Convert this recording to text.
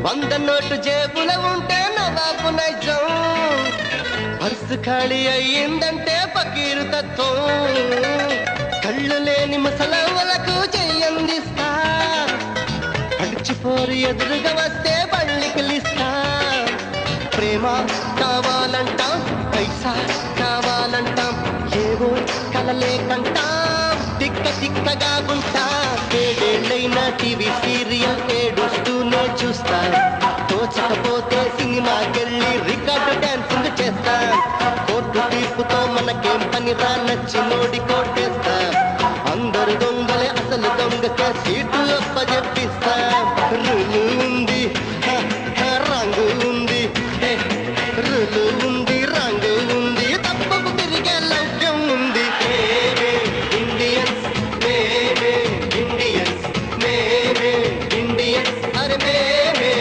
వంద నోటు జేబులో ఉంటే నవాబు నైజం పర్సు ఖాళీ అయ్యిందంటే పకీరు తత్వం కళ్ళు లేని ముసలవ్వలకు చెయ్యందిస్తా అడిచిపోరు ఎదురుగా వస్తే బళ్ళికిలిస్తా ప్రేమ కావాలంటాం పైసా కావాలంటాం ఏవో కలలే కంటాం తిక్క తిక్కగా ఉంటా ఏడేళ్ళైనా టీవీ సీరియల్ ఏడుస్తూనే చూస్తా తోచకపోతే సినిమాకెళ్ళి రికార్డు డాన్సింగ్ చేస్తా కోర్టు తీర్పుతో మనకేం పని రా నచ్చి నోడి కోర్టు